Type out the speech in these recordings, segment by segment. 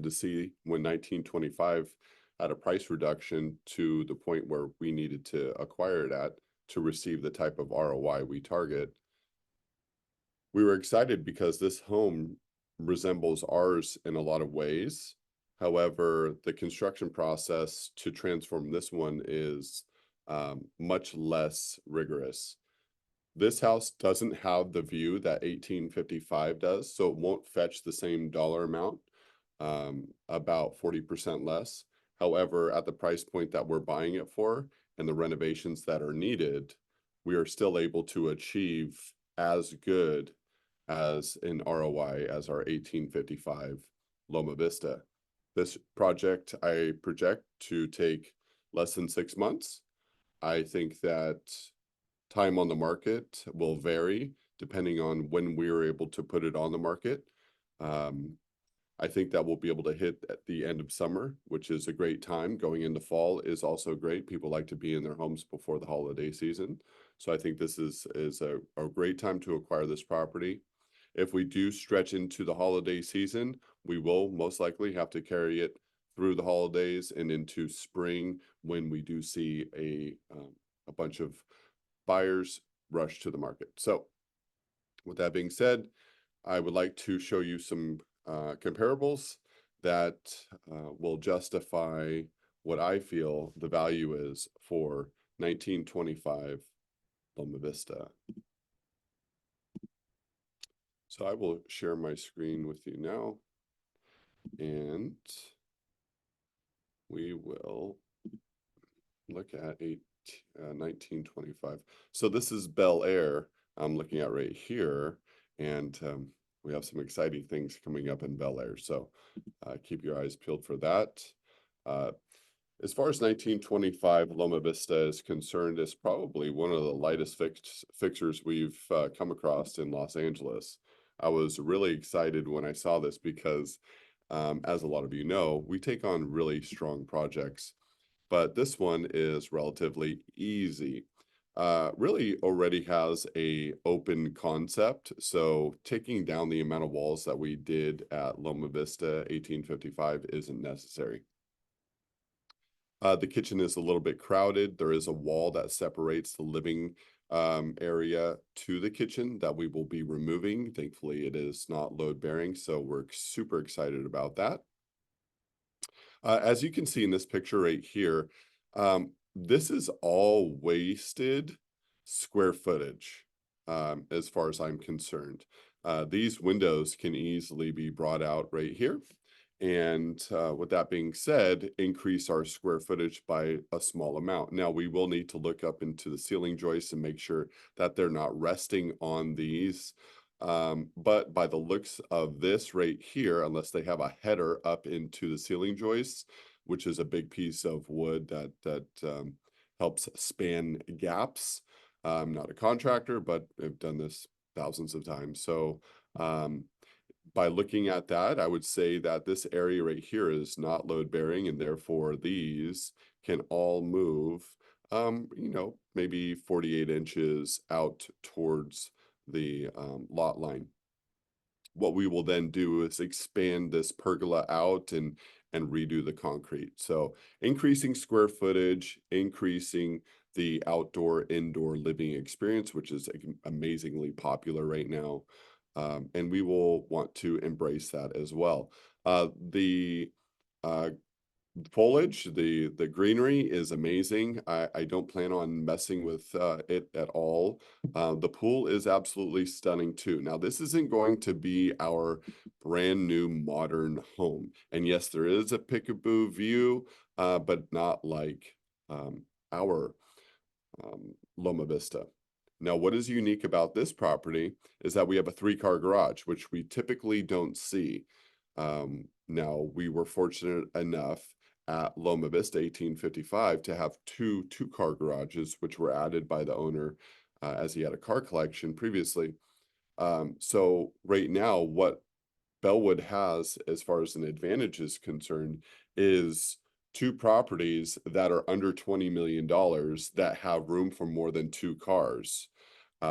to see when 1925 had a price reduction to the point where we needed to acquire it at to receive the type of ROI we target. We were excited because this home resembles ours in a lot of ways. However, the construction process to transform this one is much less rigorous. This house doesn't have the view that 1855 does, so it won't fetch the same dollar amount, about 40% less. However, at the price point that we're buying it for and the renovations that are needed, we are still able to achieve as good as an ROI as our 1855 Loma Vista. This project I project to take less than 6 months. I think that time on the market will vary depending on when we are able to put it on the market. I think that we'll be able to hit at the end of summer, which is a great time. Going into fall is also great. People like to be in their homes before the holiday season. So I think this is a great time to acquire this property. If we do stretch into the holiday season, we will most likely have to carry it through the holidays and into spring when we do see a bunch of buyers rush to the market. So with that being said, I would like to show you some comparables that will justify what I feel the value is for 1925 Loma Vista. So I will share my screen with you now, and we will look at 1925. So this is Bel Air I'm looking at right here, and we have some exciting things coming up in Bel Air. So keep your eyes peeled for that. As far as 1925 Loma Vista is concerned, it's probably one of the lightest fixtures we've come across in Los Angeles. I was really excited when I saw this because, as a lot of you know, we take on really strong projects, but this one is relatively easy. Really already has a open concept, so taking down the amount of walls that we did at Loma Vista 1855 isn't necessary. The kitchen is a little bit crowded. There is a wall that separates the living area to the kitchen that we will be removing. Thankfully, it is not load bearing, so we're super excited about that. As you can see in this picture right here, this is all wasted square footage, as far as I'm concerned. These windows can easily be brought out right here. And with that being said, increase our square footage by a small amount. Now, we will need to look up into the ceiling joists and make sure that they're not resting on these. But by the looks of this right here, unless they have a header up into the ceiling joists, which is a big piece of wood that helps span gaps. I'm not a contractor, but I've done this thousands of times. So by looking at that, I would say that this area right here is not load bearing, and therefore these can all move, maybe 48 inches out towards the lot line. What we will then do is expand this pergola out and redo the concrete. So increasing square footage, increasing the outdoor indoor living experience, which is amazingly popular right now. And we will want to embrace that as well. The foliage, the greenery is amazing. I don't plan on messing with it at all. The pool is absolutely stunning too. Now, this isn't going to be our brand new modern home. And yes, there is a peekaboo view, but not like our Loma Vista. Now, what is unique about this property is that we have a 3-car garage, which we typically don't see. Now, we were fortunate enough at Loma Vista 1855 to have two 2-car garages, which were added by the owner as he had a car collection previously. So right now, what Belwood has, as far as an advantage is concerned, is 2 properties that are under $20 million that have room for more than 2 cars,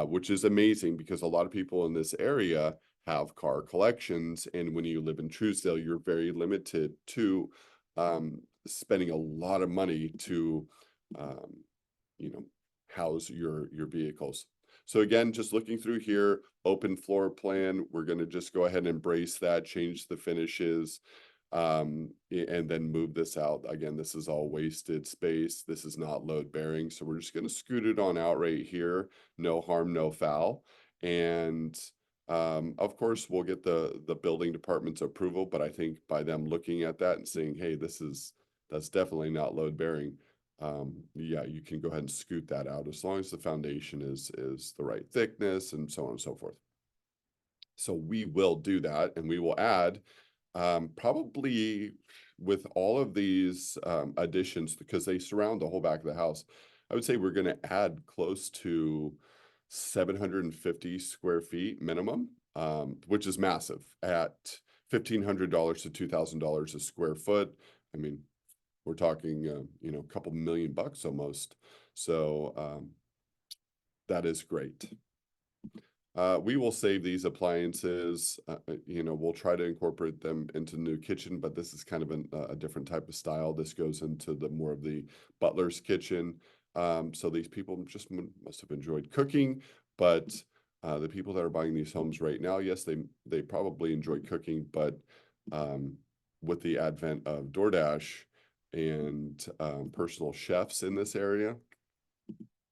which is amazing because a lot of people in this area have car collections. And when you live in Truesdale, you're very limited to spending a lot of money to, um, you know, house your vehicles. So again, just looking through here, open floor plan, we're going to just go ahead and embrace that, change the finishes, and then move this out. Again, this is all wasted space. This is not load bearing. So we're just going to scoot it on out right here. No harm, no foul. And of course, we'll get the building department's approval, but I think by them looking at that and saying, hey, that's definitely not load bearing. Yeah, you can go ahead and scoot that out as long as the foundation is the right thickness and so on and so forth. So we will do that, and we will add probably with all of these additions, because they surround the whole back of the house. I would say we're going to add close to 750 square feet minimum, which is massive at $1,500 to $2,000 a square foot. I mean, we're talking, you know, a couple $1,000,000 almost. So that is great. We will save these appliances. You know, we'll try to incorporate them into the new kitchen, but this is kind of a different type of style. This goes into the more of the butler's kitchen. So these people just must have enjoyed cooking, but the people that are buying these homes right now, yes, they probably enjoy cooking, but with the advent of DoorDash and personal chefs in this area,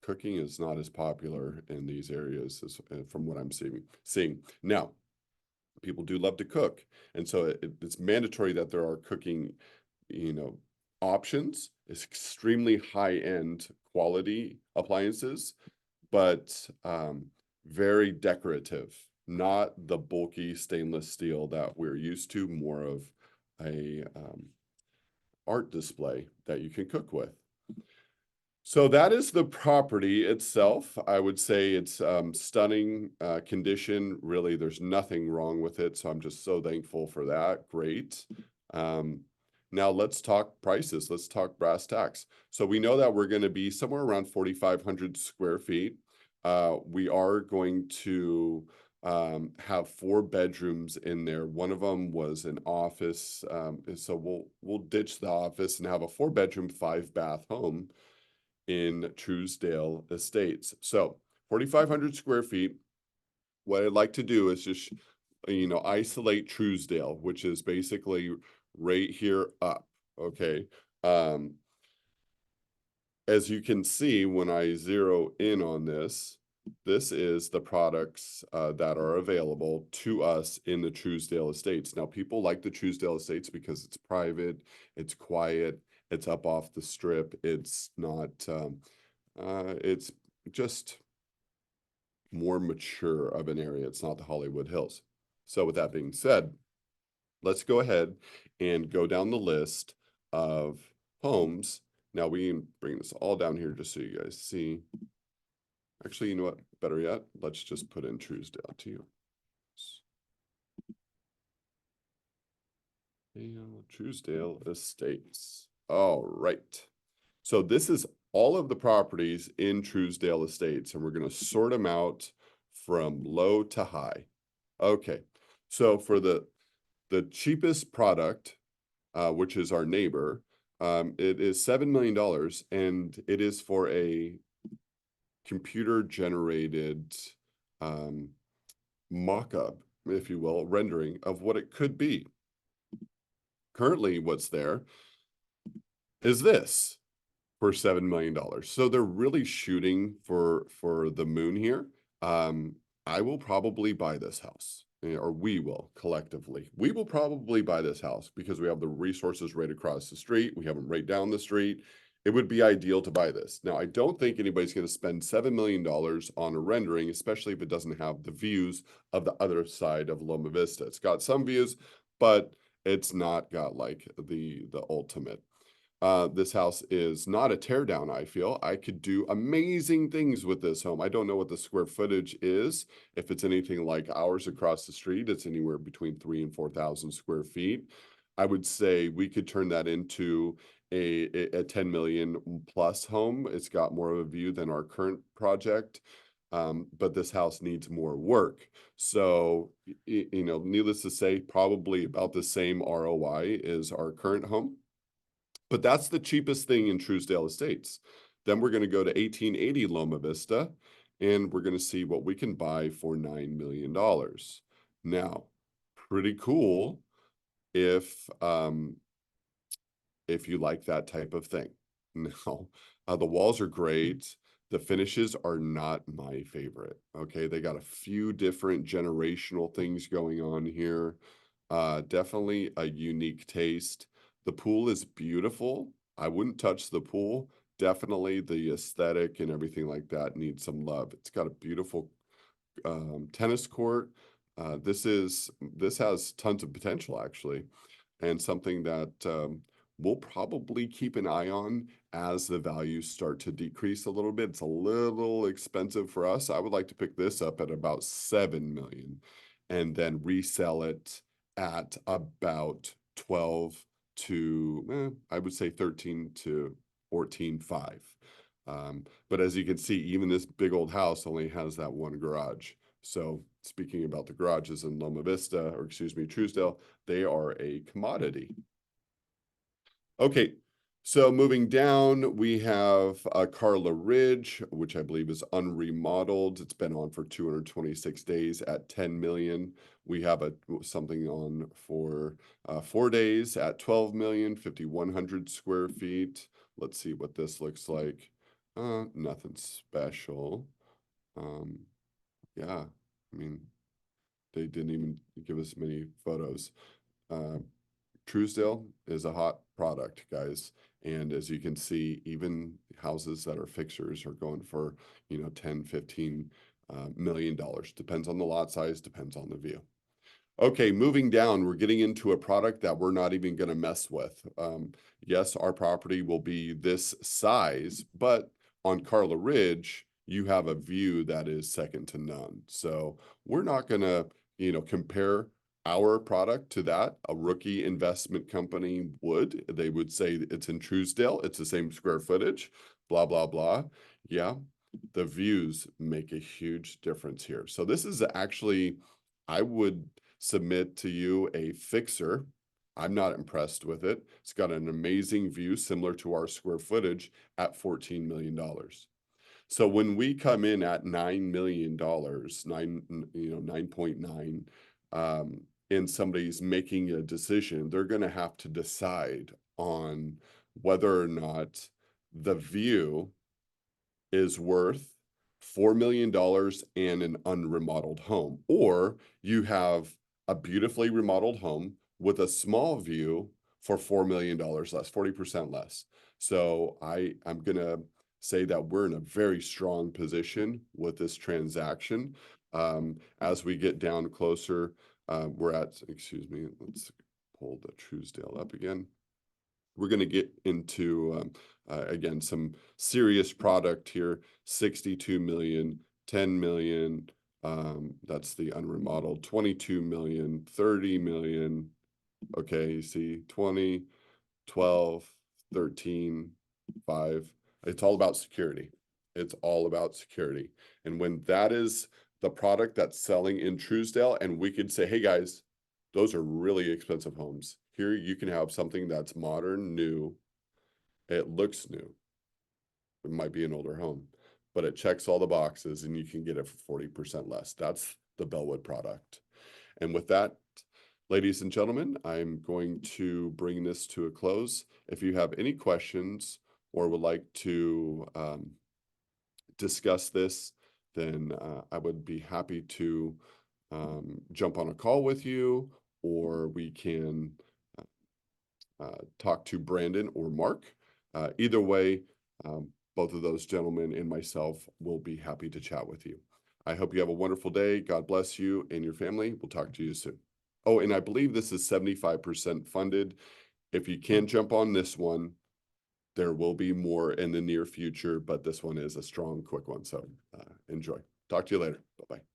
cooking is not as popular in these areas as from what I'm seeing. Now, people do love to cook, and so it's mandatory that there are cooking, you know, options. It's extremely high-end quality appliances, but very decorative, not the bulky stainless steel that we're used to, more of a art display that you can cook with. So that is the property itself. I would say it's stunning condition. Really, there's nothing wrong with it. So I'm just so thankful for that. Great. Now let's talk prices. Let's talk brass tacks. So we know that we're going to be somewhere around 4,500 square feet. We are going to have 4 bedrooms in there. One of them was an office. So we'll ditch the office and have a 4-bedroom, 5-bath home in Truesdale Estates. So 4,500 square feet. What I'd like to do is just, you know, isolate Truesdale, which is basically right here up. Okay. As you can see, when I zero in on this, this is the products that are available to us in the Truesdale Estates. Now, people like the Truesdale Estates because it's private, it's quiet, it's up off the strip. It's not, it's just more mature of an area. It's not the Hollywood Hills. So with that being said, let's go ahead and go down the list of homes. Now we can bring this all down here just so you guys see. Actually, you know what? Better yet, let's just put in Truesdale too. Truesdale Estates. All right. So this is all of the properties in Truesdale Estates, and we're going to sort them out from low to high. Okay. So for the cheapest product, which is our neighbor, it is $7 million, and it is for a computer generated mock-up, if you will, rendering of what it could be. Currently, what's there is this for $7 million. So they're really shooting for the moon here. I will probably buy this house, or we will collectively. We will probably buy this house because we have the resources right across the street. We have them right down the street. It would be ideal to buy this. Now, I don't think anybody's going to spend $7 million on a rendering, especially if it doesn't have the views of the other side of Loma Vista. It's got some views, but it's not got like the ultimate. This house is not a tear down, I feel. I could do amazing things with this home. I don't know what the square footage is. If it's anything like ours across the street, it's anywhere between 3,000 and 4,000 square feet. I would say we could turn that into a 10 million plus home. It's got more of a view than our current project. but this house needs more work. So, needless to say, probably about the same ROI as our current home. But that's the cheapest thing in Truesdale Estates. Then we're going to go to 1880 Loma Vista, and we're going to see what we can buy for $9 million. Now, pretty cool if you like that type of thing. Now, the walls are great. The finishes are not my favorite. Okay, they got a few different generational things going on here. Definitely a unique taste. The pool is beautiful. I wouldn't touch the pool. Definitely the aesthetic and everything like that needs some love. It's got a beautiful tennis court. This has tons of potential actually, and something that we'll probably keep an eye on as the values start to decrease a little bit. It's a little expensive for us. I would like to pick this up at about 7 million and then resell it at about 12 to I would say 13 to 14.5. But as you can see, even this big old house only has that one garage. So speaking about the garages in Loma Vista, or excuse me, Truesdale, they are a commodity. Okay, so moving down, we have Carla Ridge, which I believe is unremodeled. It's been on for 226 days at 10 million. We have something on for 4 days at 12 million, 5,100 square feet. Let's see what this looks like. Nothing special. Yeah, I mean, they didn't even give us many photos. Truesdale is a hot product, guys. And as you can see, even houses that are fixers are going for, 10, 15 million dollars. Depends on the lot size, depends on the view. Okay, moving down, we're getting into a product that we're not even going to mess with. Yes, our property will be this size, but on Carla Ridge, you have a view that is second to none. So we're not going to, compare our product to that. A rookie investment company would. They would say it's in Truesdale, it's the same square footage, blah, blah, blah. Yeah, the views make a huge difference here. So this is actually, I would submit to you a fixer. I'm not impressed with it. It's got an amazing view similar to our square footage at $14 million. So when we come in at $9 million, 9.9, and somebody's making a decision, they're going to have to decide on whether or not the view is worth $4 million and an unremodeled home, or you have a beautifully remodeled home with a small view for $4 million less, 40% less. So I'm going to say that we're in a very strong position with this transaction. As we get down closer, we're at, excuse me, let's pull the Truesdale up again. We're going to get into, again, some serious product here, 62 million, 10 million, that's the unremodeled, 22 million, 30 million. Okay, you see 20, 12, 13, 5. It's all about security. It's all about security. And when that is the product that's selling in Truesdale, and we could say, hey guys, those are really expensive homes. Here you can have something that's modern, new. It looks new. It might be an older home, but it checks all the boxes and you can get it for 40% less. That's the Belwood product. And with that, ladies and gentlemen, I'm going to bring this to a close. If you have any questions or would like to discuss this, then I would be happy to jump on a call with you, or we can talk to Brandon or Mark. Either way, both of those gentlemen and myself will be happy to chat with you. I hope you have a wonderful day. God bless you and your family. We'll talk to you soon. Oh, and I believe this is 75% funded. If you can't jump on this one, there will be more in the near future, but this one is a strong, quick one. So enjoy. Talk to you later. Bye-bye.